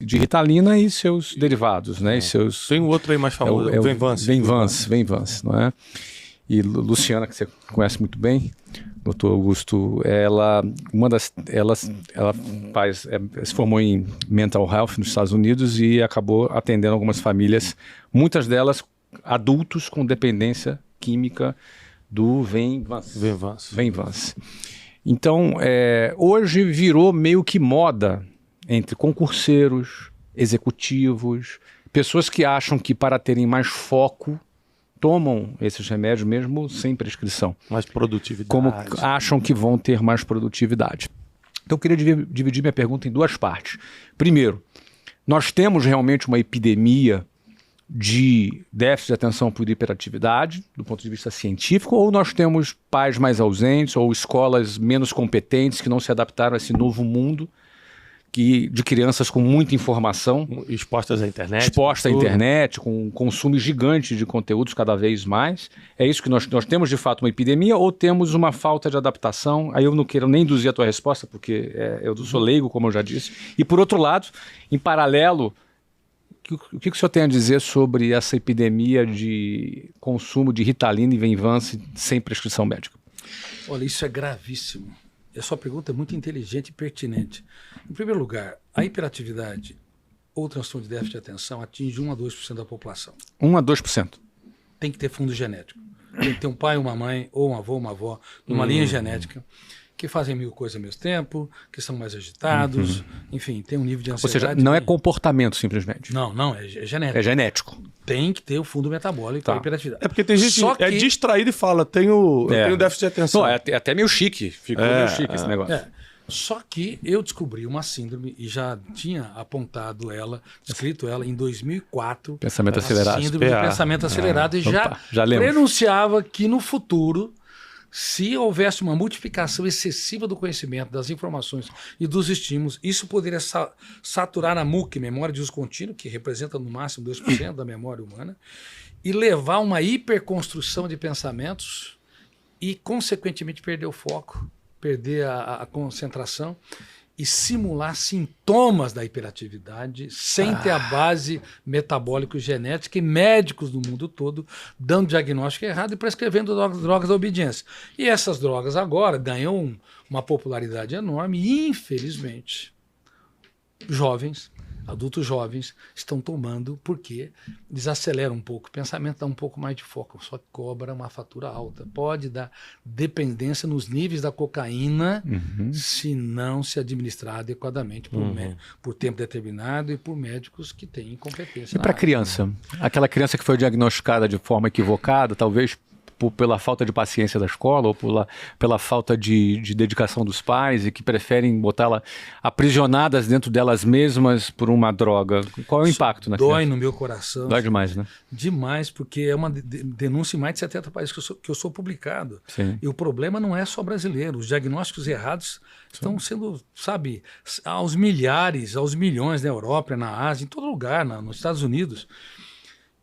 de Ritalina e seus derivados, né? E seus, tem um outro aí mais famoso, o Venvance. Venvance, não é? E Luciana, que você conhece muito bem, doutor Augusto, ela se formou em Mental Health nos Estados Unidos e acabou atendendo algumas famílias, muitas delas adultos com dependência química do Venvance. Então, hoje virou meio que moda entre concurseiros, executivos, pessoas que acham que para terem mais foco tomam esses remédios mesmo sem prescrição. Mais produtividade. Como acham que vão ter mais produtividade. Então eu queria dividir minha pergunta em duas partes. Primeiro, nós temos realmente uma epidemia de déficit de atenção por hiperatividade, do ponto de vista científico, ou nós temos pais mais ausentes ou escolas menos competentes que não se adaptaram a esse novo mundo de crianças com muita informação. Expostas à internet. Expostas à internet, com um consumo gigante de conteúdos cada vez mais. É isso que nós temos, de fato, uma epidemia ou temos uma falta de adaptação? Aí eu não quero nem induzir a tua resposta, porque eu sou leigo, como eu já disse. E, por outro lado, em paralelo, o que o senhor tem a dizer sobre essa epidemia de consumo de Ritalina e Venvance sem prescrição médica? Olha, isso é gravíssimo. A sua pergunta é muito inteligente e pertinente. Em primeiro lugar, a hiperatividade ou transtorno de déficit de atenção atinge 1 a 2% da população. 1 a 2%. Tem que ter fundo genético. Tem que ter um pai, uma mãe, ou um avô, uma avó, numa linha genética, que fazem 1000 coisas ao mesmo tempo, que são mais agitados, enfim, tem um nível de ansiedade. Ou seja, não é comportamento simplesmente. Não, é genético. É genético. Tem que ter o fundo metabólico da hiperatividade. É porque tem gente que é distraída e fala, eu tenho déficit de atenção. Não, é até meio chique, ficou meio chique esse negócio. Só que eu descobri uma síndrome e já tinha apontado ela, descrito ela em 2004. Pensamento acelerado. Síndrome de pensamento acelerado. E já prenunciava que no futuro, se houvesse uma multiplicação excessiva do conhecimento, das informações e dos estímulos, isso poderia saturar a MUC, memória de uso contínuo, que representa no máximo 2% da memória humana, e levar a uma hiperconstrução de pensamentos e, consequentemente, perder o foco, perder a concentração e simular sintomas da hiperatividade sem ter a base metabólico-genética e médicos do mundo todo dando diagnóstico errado e prescrevendo drogas da obediência. E essas drogas agora ganham uma popularidade enorme e, infelizmente, adultos jovens estão tomando porque desaceleram um pouco o pensamento, dá um pouco mais de foco, só que cobra uma fatura alta. Pode dar dependência nos níveis da cocaína se não se administrar adequadamente por tempo determinado e por médicos que têm incompetência. E para a criança? Aquela criança que foi diagnosticada de forma equivocada, talvez pela falta de paciência da escola ou pela falta de dedicação dos pais e que preferem botá-la aprisionadas dentro delas mesmas por uma droga. Qual é o impacto na criança? Dói no meu coração. Dói demais, né? Demais, porque é uma denúncia em mais de 70 países que eu sou publicado. Sim. E o problema não é só brasileiro. Os diagnósticos errados estão sendo, aos milhares, aos milhões na Europa, na Ásia, em todo lugar, nos Estados Unidos.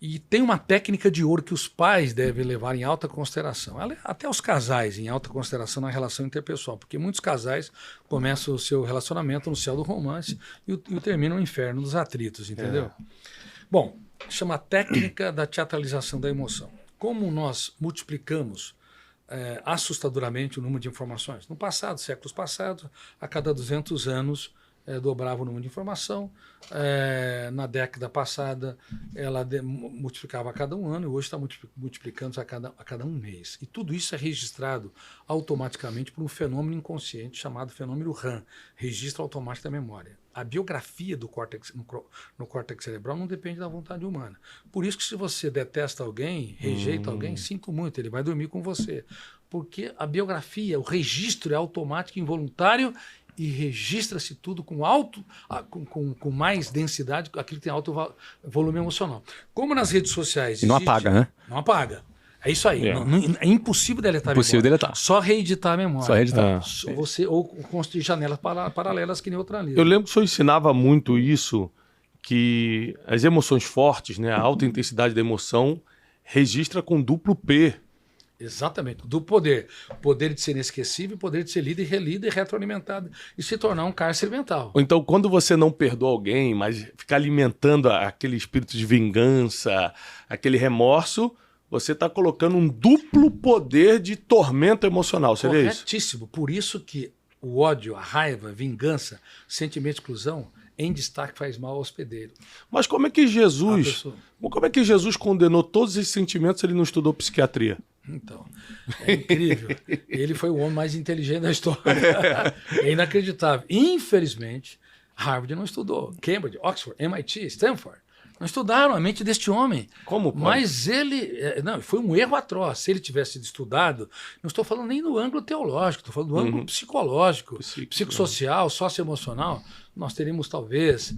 E tem uma técnica de ouro que os pais devem levar em alta consideração. Até os casais em alta consideração na relação interpessoal. Porque muitos casais começam o seu relacionamento no céu do romance e terminam no inferno dos atritos, entendeu? Bom, chama a técnica da teatralização da emoção. Como nós multiplicamos assustadoramente o número de informações? No passado, séculos passados, a cada 200 anos, dobrava o número de informação. Na década passada, ela multiplicava a cada 1 ano e hoje está multiplicando a cada 1 mês. E tudo isso é registrado automaticamente por um fenômeno inconsciente chamado fenômeno RAM, registro automático da memória. A biografia do córtex, no córtex cerebral não depende da vontade humana. Por isso que se você detesta alguém, rejeita alguém, sinto muito, ele vai dormir com você. Porque a biografia, o registro é automático, involuntário, e registra-se tudo com mais densidade, aquilo que tem alto volume emocional. Como nas redes sociais... E não apaga, né? Não apaga. É isso aí. É impossível deletar a memória. Impossível deletar. Só reeditar a memória. Só reeditar. Ou construir janelas paralelas que neutralizam. Eu lembro que o senhor ensinava muito isso, que as emoções fortes, né, a alta intensidade da emoção, registra com duplo P. Exatamente, do poder. O poder de ser inesquecível, o poder de ser lido e relido e retroalimentado e se tornar um cárcere mental. Ou então, quando você não perdoa alguém, mas fica alimentando aquele espírito de vingança, aquele remorso, você está colocando um duplo poder de tormento emocional, seria isso? Corretíssimo. Por isso que o ódio, a raiva, a vingança, sentimento de exclusão, em destaque faz mal ao hospedeiro. Mas como é que Jesus condenou todos esses sentimentos se ele não estudou psiquiatria? Então, é incrível. Ele foi o homem mais inteligente da história. É inacreditável. Infelizmente, Harvard não estudou. Cambridge, Oxford, MIT, Stanford. Não estudaram a mente deste homem. Como pode? Mas ele... Não, foi um erro atroz. Se ele tivesse sido estudado, não estou falando nem do ângulo teológico, estou falando do ângulo psicológico, psicossocial, socioemocional. Nós teríamos, talvez,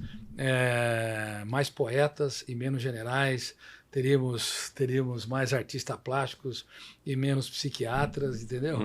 mais poetas e menos generais, teríamos mais artistas plásticos e menos psiquiatras, entendeu?